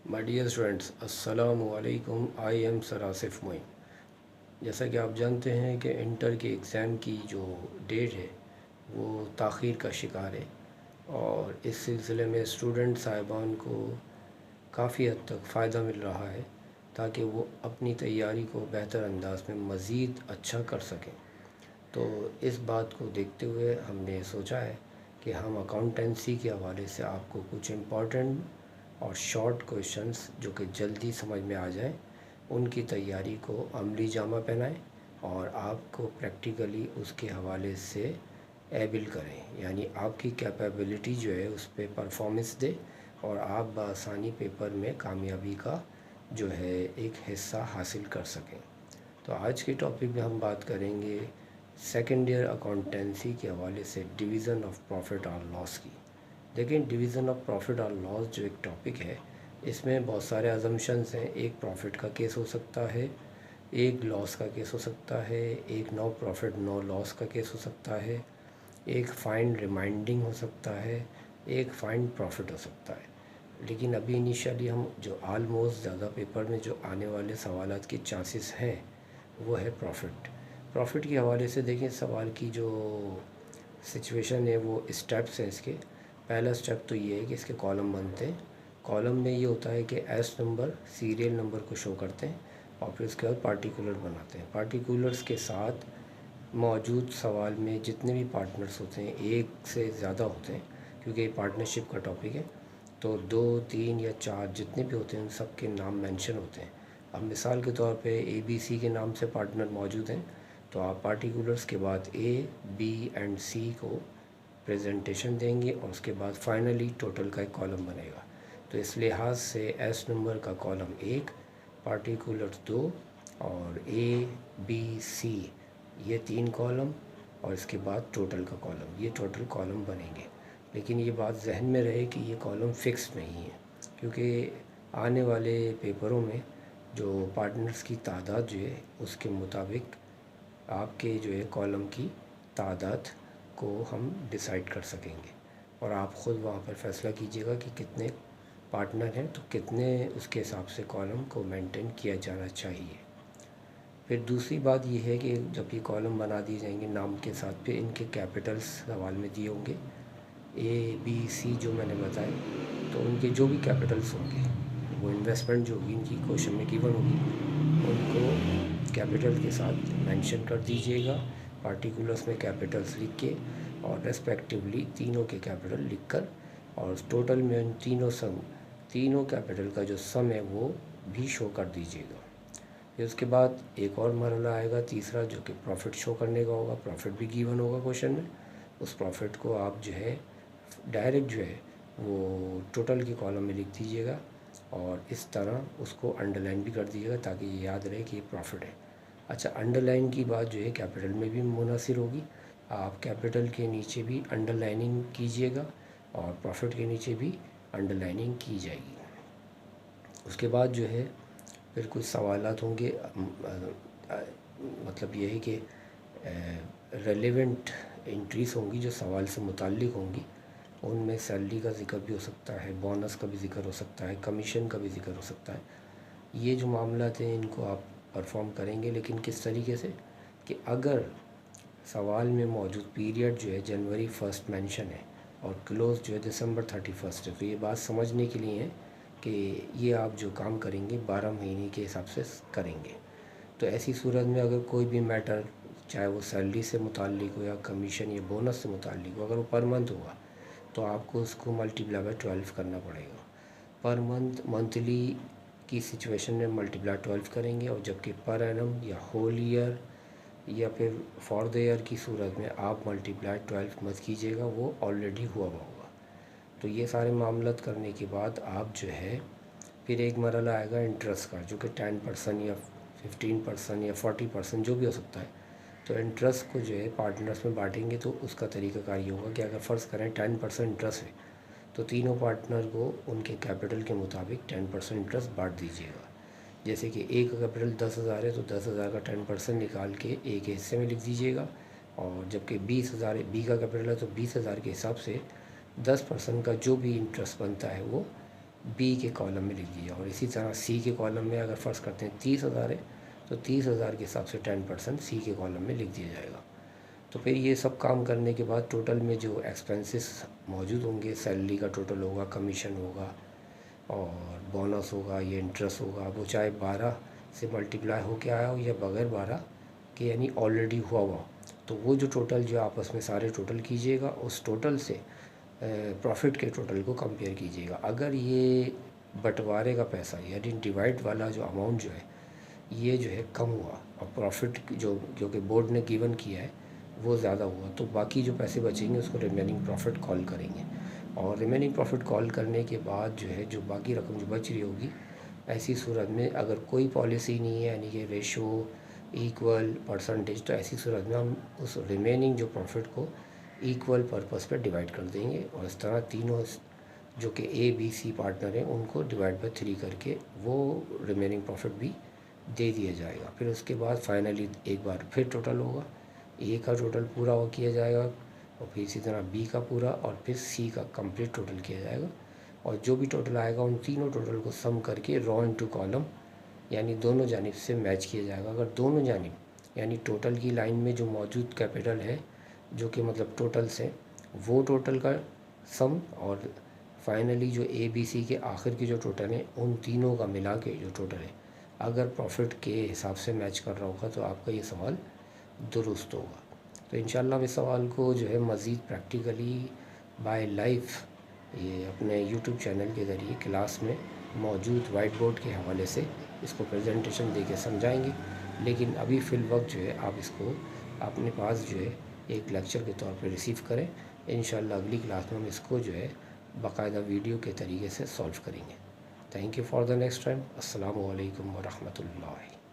My dear students, अस्सलामु अलैकुम। I am sir Asif Moin. जैसा कि आप जानते हैं कि इंटर के एग्ज़ाम की जो डेट है वो ताख़ीर का शिकार है, और इस सिलसिले में स्टूडेंट साहिबान को काफ़ी हद तक फ़ायदा मिल रहा है ताकि वो अपनी तैयारी को बेहतर अंदाज में मज़ीद अच्छा कर सकें। तो इस बात को देखते हुए हमने सोचा है कि हम अकाउंटेंसी के हवाले से आपको कुछ इम्पॉर्टेंट और शॉर्ट क्वेश्चंस जो कि जल्दी समझ में आ जाएं, उनकी तैयारी को अमली जामा पहनाएं और आपको प्रैक्टिकली उसके हवाले से एबिल करें, यानी आपकी कैपेबिलिटी जो है उस पर परफॉर्मेंस दे और आप बआसानी पेपर में कामयाबी का जो है एक हिस्सा हासिल कर सकें। तो आज के टॉपिक में हम बात करेंगे सेकेंड ईयर अकाउंटेंसी के हवाले से डिवीज़न ऑफ प्रॉफिट और लॉस की। देखिए, डिवीज़न ऑफ प्रॉफिट और लॉस जो एक टॉपिक है, इसमें बहुत सारे अजम्पशंस हैं। एक प्रॉफिट का केस हो सकता है, एक लॉस का केस हो सकता है, एक नो प्रॉफिट नो लॉस का केस हो सकता है, एक फाइंड रिमाइंडिंग हो सकता है, एक फाइंड प्रॉफिट हो सकता है। लेकिन अभी इनिशियली हम जो आलमोस्ट ज़्यादा पेपर में जो आने वाले सवालात के चांसेस हैं वो है प्रॉफिट। प्रॉफिट के हवाले से देखें, सवाल की जो सिचुएशन है वो स्टेप्स हैं इसके। पहला स्टेप तो ये है कि इसके कॉलम बनते हैं। कॉलम में ये होता है कि एस नंबर सीरियल नंबर को शो करते हैं और फिर उसके बाद पार्टिकुलर बनाते हैं। पार्टिकुलर्स के साथ मौजूद सवाल में जितने भी पार्टनर्स होते हैं, एक से ज़्यादा होते हैं क्योंकि ये पार्टनरशिप का टॉपिक है, तो 2, 3 या 4 जितने भी होते हैं उन सब के नाम मेंशन होते हैं। अब मिसाल के तौर पे ABC के नाम से पार्टनर मौजूद हैं, तो आप पार्टिकुलर्स के बाद A, B एंड C को प्रेजेंटेशन देंगे और उसके बाद फाइनली टोटल का एक कॉलम बनेगा। तो इस लिहाज से एस नंबर का कॉलम 1, पार्टिकुलर्स 2 और ABC ये 3 कॉलम और इसके बाद टोटल का कॉलम, ये टोटल कॉलम बनेंगे। लेकिन ये बात जहन में रहे कि ये कॉलम फ़िक्स नहीं है, क्योंकि आने वाले पेपरों में जो पार्टनर्स की तादाद जो है उसके मुताबिक आपके जो है कॉलम की तादाद को हम डिसाइड कर सकेंगे और आप ख़ुद वहाँ पर फैसला कीजिएगा कि कितने पार्टनर हैं तो कितने उसके हिसाब से कॉलम को मेंटेन किया जाना चाहिए। फिर दूसरी बात यह है कि जब ये कॉलम बना दिए जाएंगे नाम के साथ, फिर इनके कैपिटल्स सवाल में दिए होंगे ABC जो मैंने बताए, तो उनके जो भी कैपिटल्स होंगे वो इन्वेस्टमेंट जो होगी इनकी क्वेश्चन में गिवन होगी, उनको कैपिटल के साथ मेंशन कर दीजिएगा, पार्टिकुलर्स में कैपिटल्स लिख के और रेस्पेक्टिवली तीनों के कैपिटल लिखकर, और टोटल में उन तीनों कैपिटल का जो सम है वो भी शो कर दीजिएगा। फिर उसके बाद एक और मरहला आएगा तीसरा, जो कि प्रॉफिट शो करने का होगा। प्रॉफिट भी गिवन होगा क्वेश्चन में, उस प्रॉफिट को आप जो है डायरेक्ट जो है वो टोटल के कॉलम में लिख दीजिएगा और इस तरह उसको अंडरलाइन भी कर दीजिएगा ताकि ये याद रहे कि ये प्रॉफिट है। अच्छा, अंडरलाइन की बात जो है कैपिटल में भी मुनासिर होगी। आप कैपिटल के नीचे भी अंडरलाइनिंग कीजिएगा और प्रॉफिट के नीचे भी अंडरलाइनिंग की जाएगी। उसके बाद जो है फिर कुछ सवालात होंगे, मतलब ये है कि रेलेवेंट एंट्रीज होंगी जो सवाल से मुताल्लिक़ होंगी। उनमें सैलरी का ज़िक्र भी हो सकता है, बोनस का भी ज़िक्र हो सकता है, कमीशन का भी ज़िक्र हो सकता है। ये जो मामला थे इनको आप परफॉर्म करेंगे, लेकिन किस तरीके से कि अगर सवाल में मौजूद पीरियड जो है जनवरी 1 मेंशन है और क्लोज़ जो है December 31 है, तो ये बात समझने के लिए है कि ये आप जो काम करेंगे 12 महीने के हिसाब से करेंगे। तो ऐसी सूरत में अगर कोई भी मैटर, चाहे वो सैलरी से मुताल्लिक़ हो या कमीशन या बोनस से मुताल्लिक़ हो, अगर वो पर मंथ होगा तो आपको उसको मल्टीप्लाई बाय 12 करना पड़ेगा। पर मंथ मंथली की सिचुएशन में मल्टीप्लाई 12 करेंगे, और जबकि पर एनम या होल ईयर या फिर फॉर द ईयर की सूरत में आप मल्टीप्लाई 12 मत कीजिएगा, वो ऑलरेडी हुआ होगा। तो ये सारे मामलत करने के बाद आप जो है फिर एक मरहला आएगा इंटरेस्ट का, जो कि 10% या 15% या 40% जो भी हो सकता है। तो इंटरेस्ट को जो है पार्टनर्स में बांटेंगे, तो उसका तरीक़ाकार ये होगा कि अगर फ़र्ज़ करें 10% इंटरेस्ट है तो तीनों पार्टनर को उनके कैपिटल के मुताबिक 10% इंटरेस्ट बांट दीजिएगा। जैसे कि ए का कैपिटल 10,000 है तो 10,000 का 10% निकाल के ए के हिस्से में लिख दीजिएगा, और जबकि 20,000 बी का कैपिटल है तो 20,000 के हिसाब से 10% का जो भी इंटरेस्ट बनता है वो बी के कॉलम में लिख दीजिए। और इसी तरह सी के कॉलम में अगर फ़र्ज़ करते हैं 30,000 है तो 30,000 के हिसाब से 10% सी के कॉलम में लिख दिया जाएगा। तो फिर ये सब काम करने के बाद टोटल में जो एक्सपेंसेस मौजूद होंगे, सैलरी का टोटल होगा, कमीशन होगा और बोनस होगा, ये इंटरेस्ट होगा, वो चाहे 12 से मल्टीप्लाई हो के आया हो या बग़ैर 12 के यानी ऑलरेडी हुआ हुआ, तो वो जो टोटल जो आपस में सारे टोटल कीजिएगा, उस टोटल से प्रॉफिट के टोटल को कंपेयर कीजिएगा। अगर ये बंटवारे का पैसा यानी डिवाइड वाला जो अमाउंट जो है ये जो है कम हुआ और प्रॉफिट जो कि बोर्ड ने गिवन किया है वो ज़्यादा हुआ, तो बाकी जो पैसे बचेंगे उसको रिमेनिंग प्रॉफिट कॉल करेंगे। और रिमेनिंग प्रॉफिट कॉल करने के बाद जो है जो बाकी रकम जो बच रही होगी, ऐसी सूरत में अगर कोई पॉलिसी नहीं है यानी कि रेशो इक्वल परसेंटेज, तो ऐसी सूरत में हम उस रिमेनिंग जो प्रॉफिट को इक्वल पर्पस पे डिवाइड कर देंगे और इस तरह तीनों जो कि ए बी सी पार्टनर हैं उनको डिवाइड बाय 3 करके वो रिमेनिंग प्रॉफिट भी दे दिया जाएगा। फिर उसके बाद फाइनली एक बार फिर टोटल होगा, ए का टोटल पूरा वो किया जाएगा और फिर इसी तरह बी का पूरा और फिर सी का कंप्लीट टोटल किया जाएगा। और जो भी टोटल आएगा उन तीनों टोटल को सम करके रो इनटू कॉलम यानी दोनों जानिब से मैच किया जाएगा। अगर दोनों जानिब यानी टोटल की लाइन में जो मौजूद कैपिटल है जो कि मतलब टोटल से वो टोटल का सम और फाइनली जो ए बी सी के आखिर की जो टोटल है उन तीनों का मिला के जो टोटल है अगर प्रॉफिट के हिसाब से मैच कर रहा होगा तो आपका ये सवाल दुरुस्त होगा। तो इंशाल्लाह हम इस सवाल को जो है मज़ीद प्रैक्टिकली बाय लाइव ये अपने यूट्यूब चैनल के ज़रिए क्लास में मौजूद वाइट बोर्ड के हवाले से इसको प्रेजेंटेशन दे के समझाएँगे। लेकिन अभी फ़िल वक्त जो है आप इसको अपने पास जो है एक लेक्चर के तौर पर रिसीव करें। इंशाल्लाह अगली क्लास में हम इसको जो है बाकायदा वीडियो के तरीके से सॉल्व करेंगे। Thank you for the next time. अस्सलामु अलैकुम व रहमतुल्लाह।